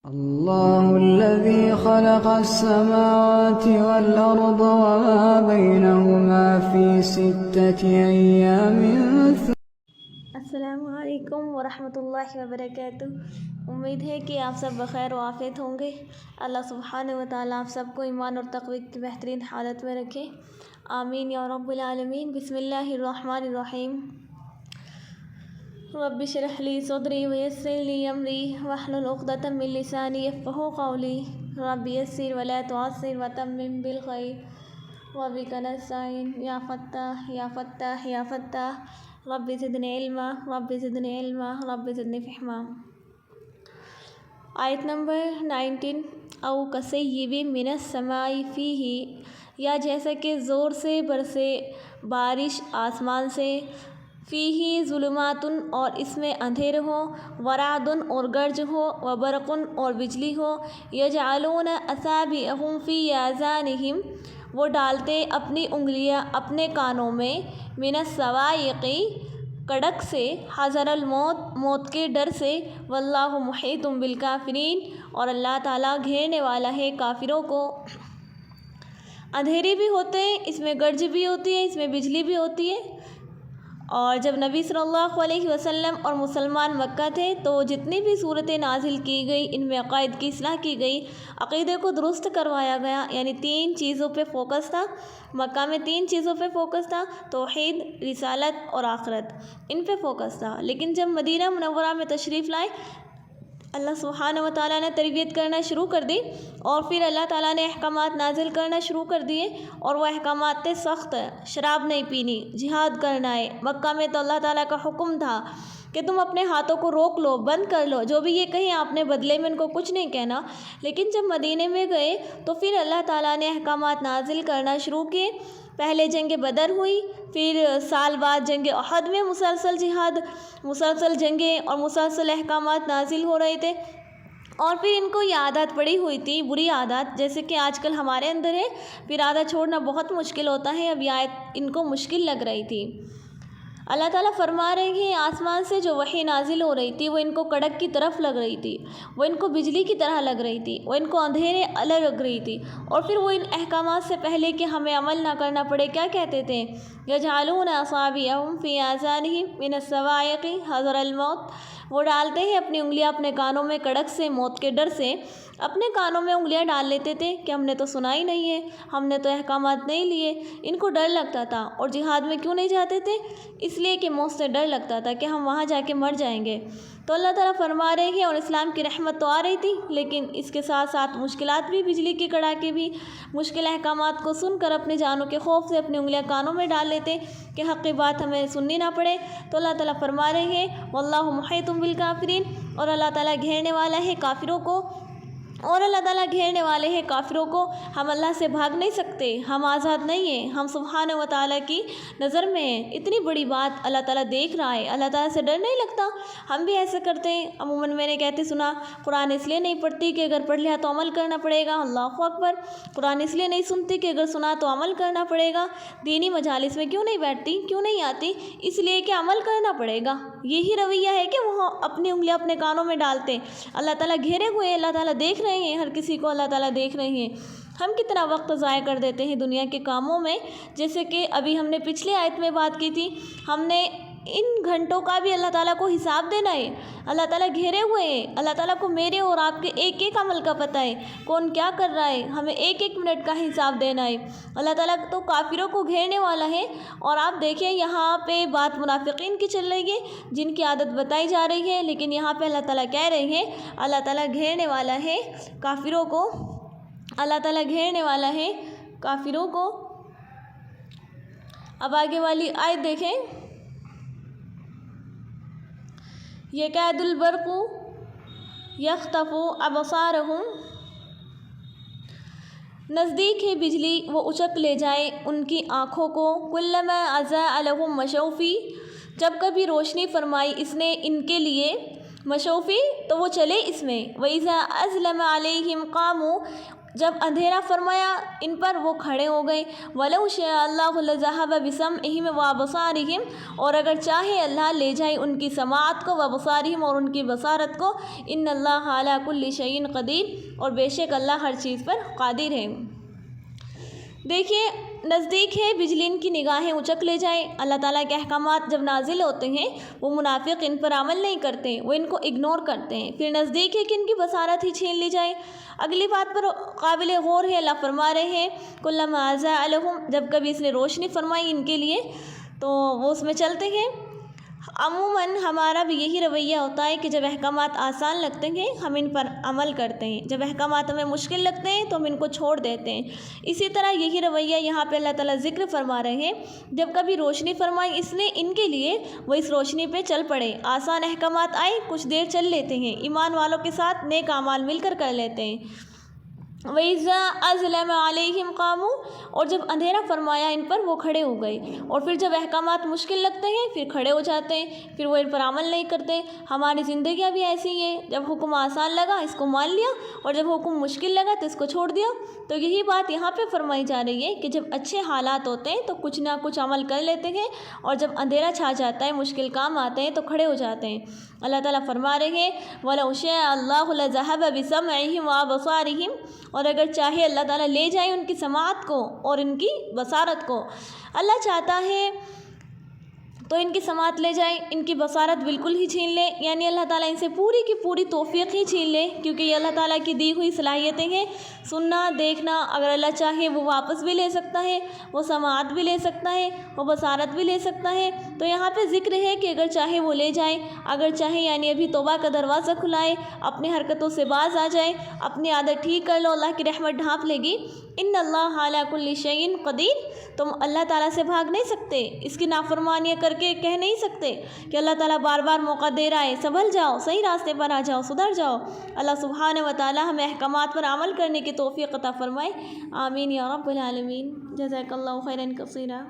الله الذي خلق السماوات والأرض وما بينهما في 6 أيام. السلام علیکم ورحمۃ اللہ وبرکاتہ۔ امید ہے کہ آپ سب بخیر و عافیت ہوں گے۔ اللہ سبحانہ و تعالیٰ آپ سب کو ایمان اور تقوی کی بہترین حالت میں رکھے، آمین یا رب العالمین۔ بسم اللہ الرحمن الرحیم۔ رب اشرح لی صدری ویسر لی امری واحلل عقدۃ من لسانی یفقہوا قولی، رب یسر ولا تعسر وتمم بالخیر وبک نستعین یا فتاح یا فتاح یا فتاح، رب زدنی علما رب زدنی علما رب زدنی فہما۔ آیت نمبر 19۔ او کصیب من السماء فیہ، یا جیسا کہ زور سے برسے بارش آسمان سے، فیہ ظلمات، اور اس میں اندھیر ہو، ورعد اور گرج ہو، وبرق اور بجلی ہو، یجعلون اصابعہم فی آذانہم، وہ ڈالتے اپنی انگلیاں اپنے کانوں میں، من الصواعق، کڑک سے، حذر الموت، موت کے ڈر سے، واللہ محیط بالکافرین، اور اللہ تعالیٰ گھیرنے والا ہے کافروں کو۔ اندھیرے بھی ہوتے ہیں، اس میں گرج بھی ہوتی ہے، اس میں بجلی بھی ہوتی ہے۔ اور جب نبی صلی اللہ علیہ وسلم اور مسلمان مکہ تھے تو جتنی بھی صورتیں نازل کی گئی ان میں عقائد کی اصلاح کی گئی، عقیدے کو درست کروایا گیا، یعنی 3 چیزوں پہ فوکس تھا۔ مکہ میں 3 چیزوں پہ فوکس تھا: توحید، رسالت اور آخرت، ان پہ فوکس تھا۔ لیکن جب مدینہ منورہ میں تشریف لائے، اللہ سبحانہ و تعالیٰ نے تربیت کرنا شروع کر دی، اور پھر اللہ تعالیٰ نے احکامات نازل کرنا شروع کر دیے، اور وہ احکامات تھے سخت۔ شراب نہیں پینی، جہاد کرنا ہے۔ مکہ میں تو اللہ تعالیٰ کا حکم تھا کہ تم اپنے ہاتھوں کو روک لو، بند کر لو، جو بھی یہ کہیں آپ نے بدلے میں ان کو کچھ نہیں کہنا۔ لیکن جب مدینے میں گئے تو پھر اللہ تعالیٰ نے احکامات نازل کرنا شروع کیے۔ پہلے جنگ بدر ہوئی، پھر سال بعد جنگ احد میں مسلسل جہاد، مسلسل جنگیں اور مسلسل احکامات نازل ہو رہے تھے۔ اور پھر ان کو یہ عادت پڑی ہوئی تھی، بری عادت، جیسے کہ آج کل ہمارے اندر ہے، پھر عادت چھوڑنا بہت مشکل ہوتا ہے۔ اب یہ آیت ان کو مشکل لگ رہی تھی۔ اللہ تعالیٰ فرما رہے ہیں آسمان سے جو وحی نازل ہو رہی تھی وہ ان کو کڑک کی طرف لگ رہی تھی، وہ ان کو بجلی کی طرح لگ رہی تھی، وہ ان کو اندھیرے الگ لگ رہی تھی۔ اور پھر وہ ان احکامات سے پہلے کہ ہمیں عمل نہ کرنا پڑے کیا کہتے تھے؟ یجعلون اصابعہم فی آذانہم من الصواعق حذر الموت، وہ ڈالتے ہیں اپنی انگلیاں اپنے کانوں میں کڑک سے، موت کے ڈر سے۔ اپنے کانوں میں انگلیاں ڈال لیتے تھے کہ ہم نے تو سنا ہی نہیں ہے، ہم نے تو احکامات نہیں لیے۔ ان کو ڈر لگتا تھا۔ اور جہاد میں کیوں نہیں جاتے تھے؟ اس لیے کہ موت سے ڈر لگتا تھا کہ ہم وہاں جا کے مر جائیں گے۔ تو اللہ تعالیٰ فرما رہے ہیں، اور اسلام کی رحمت تو آ رہی تھی، لیکن اس کے ساتھ ساتھ مشکلات بھی، بجلی کے کڑاکے بھی۔ مشکل احکامات کو سن کر اپنی جانوں کے خوف سے اپنی انگلیاں کانوں میں ڈال لیتے کہ حق کی بات ہمیں سننی نہ پڑے۔ تو اللہ تعالیٰ فرما رہے ہیں واللہ محیط بالکافرین، اور اللہ تعالیٰ گھیرنے والا ہے کافروں کو، اور اللہ تعالیٰ گھیرنے والے ہیں کافروں کو۔ ہم اللہ سے بھاگ نہیں سکتے، ہم آزاد نہیں ہیں، ہم سبحانہ و تعالیٰ کی نظر میں ہیں۔ اتنی بڑی بات اللہ تعالیٰ دیکھ رہا ہے، اللہ تعالیٰ سے ڈر نہیں لگتا؟ ہم بھی ایسے کرتے ہیں۔ عموماً میں نے کہتے سنا، قرآن اس لیے نہیں پڑھتی کہ اگر پڑھ لیا تو عمل کرنا پڑے گا، اللہ اکبر۔ قرآن اس لیے نہیں سنتی کہ اگر سنا تو عمل کرنا پڑے گا۔ دینی مجالس میں کیوں نہیں بیٹھتی، کیوں نہیں آتی؟ اس لیے کہ عمل کرنا پڑے گا۔ یہی رویہ ہے کہ وہ اپنی انگلیاں اپنے کانوں میں ڈالتے۔ اللہ تعالیٰ گھیرے ہوئے ہیں، اللہ تعالیٰ دیکھ رہے ہیں، ہر کسی کو اللہ تعالیٰ دیکھ رہے ہیں۔ ہم کتنا وقت ضائع کر دیتے ہیں دنیا کے کاموں میں، جیسے کہ ابھی ہم نے پچھلے آیت میں بات کی تھی، ہم نے ان گھنٹوں کا بھی اللہ تعالیٰ کو حساب دینا ہے۔ اللہ تعالیٰ گھیرے ہوئے ہیں، اللہ تعالیٰ کو میرے اور آپ کے ایک ایک عمل کا پتہ ہے، کون کیا کر رہا ہے، ہمیں ایک ایک منٹ کا حساب دینا ہے۔ اللہ تعالیٰ تو کافروں کو گھیرنے والا ہے۔ اور آپ دیکھیں یہاں پہ بات منافقین کی چل رہی ہے جن کی عادت بتائی جا رہی ہے، لیکن یہاں پہ اللہ تعالیٰ کہہ رہے ہیں اللہ تعالیٰ گھیرنے والا ہے کافروں کو، اللہ تعالیٰ گھیرنے والا ہے کافروں کو۔ اب آگے والی آیت دیکھیں، یکاد البرق یخطف ابصارہم، نزدیک ہے بجلی وہ اچک لے جائے ان کی آنکھوں کو، کلما اضاء لہم مشوا فیہ، جب کبھی روشنی فرمائی اس نے ان کے لیے، مشوا فیہ تو وہ چلے اس میں، وَإِذَا أَظْلَمَ عَلَيْهِمْ قَامُوا، جب اندھیرا فرمایا ان پر وہ کھڑے ہو گئے۔ وَلَوْ شَاءَ اللَّهُ لَذَهَبَ بِسَمْعِهِمْ وَأَبْصَارِهِمْ، اور اگر چاہے اللہ لے جائے ان کی سماعت کو، وَأَبْصَارِهِمْ، اور ان کی بصارت کو۔ إِنَّ اللَّهَ عَلَىٰ كُلِّ شَيْءٍ قَدِيرٌ، اور بے شک اللہ ہر چیز پر قادر ہے۔ دیکھیے نزدیک ہے بجلی ان کی نگاہیں اچک لے جائے۔ اللہ تعالیٰ کے احکامات جب نازل ہوتے ہیں وہ منافق ان پر عمل نہیں کرتے، وہ ان کو اگنور کرتے ہیں، پھر نزدیک ہے کہ ان کی بصارت ہی چھین لی جائے۔ اگلی بات پر قابل غور ہے، اللہ فرما رہے ہیں کلما اضاء لهم، جب کبھی اس نے روشنی فرمائی ان کے لیے تو وہ اس میں چلتے ہیں۔ عموماً ہمارا بھی یہی رویہ ہوتا ہے کہ جب احکامات آسان لگتے ہیں ہم ان پر عمل کرتے ہیں، جب احکامات ہمیں مشکل لگتے ہیں تو ہم ان کو چھوڑ دیتے ہیں۔ اسی طرح یہی رویہ یہاں پہ اللہ تعالیٰ ذکر فرما رہے ہیں، جب کبھی روشنی فرمائی اس نے ان کے لیے وہ اس روشنی پہ چل پڑے۔ آسان احکامات آئے کچھ دیر چل لیتے ہیں، ایمان والوں کے ساتھ نیک اعمال مل کر لیتے ہیں۔ وَإِذَا أَظْلَمَ عَلَيْهِمْ قَامُوا، اور جب اندھیرا فرمایا ان پر وہ کھڑے ہو گئے، اور پھر جب احکامات مشکل لگتے ہیں پھر کھڑے ہو جاتے ہیں، پھر وہ ان پر عمل نہیں کرتے۔ ہماری زندگیاں بھی ایسی ہی ہیں، جب حکم آسان لگا اس کو مان لیا، اور جب حکم مشکل لگا تو اس کو چھوڑ دیا۔ تو یہی بات یہاں پہ فرمائی جا رہی ہے کہ جب اچھے حالات ہوتے ہیں تو کچھ نہ کچھ عمل کر لیتے ہیں، اور جب اندھیرا چھا جاتا ہے مشکل کام آتے ہیں تو کھڑے ہو جاتے ہیں۔ اللہ تعالیٰ فرما رہے ہیں وَلَوْ شَاءَ اللَّهُ لَذَهَبَ بِسَمْعِهِمْ وَأَبْصَارِهِمْ، اور اگر چاہے اللہ تعالیٰ لے جائے ان کی سماعت کو اور ان کی بصارت کو۔ اللہ چاہتا ہے تو ان کی سماعت لے جائے، ان کی بصارت بالکل ہی چھین لے، یعنی اللہ تعالیٰ ان سے پوری کی پوری توفیق ہی چھین لے، کیونکہ یہ اللہ تعالیٰ کی دی ہوئی صلاحیتیں ہیں، سننا دیکھنا۔ اگر اللہ چاہے وہ واپس بھی لے سکتا ہے، وہ سماعت بھی لے سکتا ہے، وہ بصارت بھی لے سکتا ہے۔ تو یہاں پہ ذکر ہے کہ اگر چاہے وہ لے جائے، اگر چاہے یعنی ابھی توبہ کا دروازہ کھلائے، اپنی حرکتوں سے باز آ جائے، اپنی عادت ٹھیک کر لو، اللہ کی رحمت ڈھانپ لے گی۔ ان اللہ علی کل شیء قدیر، تم اللہ تعالیٰ سے بھاگ نہیں سکتے، اس کی نافرمانیاں کر کے کہہ نہیں سکتے کہ اللہ تعالیٰ بار بار موقع دے رہا ہے، سنبھل جاؤ، صحیح راستے پر آ جاؤ، سدھر جاؤ۔ اللہ سبحانہ و تعالیٰ ہمیں احکامات پر عمل کرنے کی توفیق عطا فرمائے، آمین یا رب العالمین۔ جزاک اللہ خیرا کثیرا۔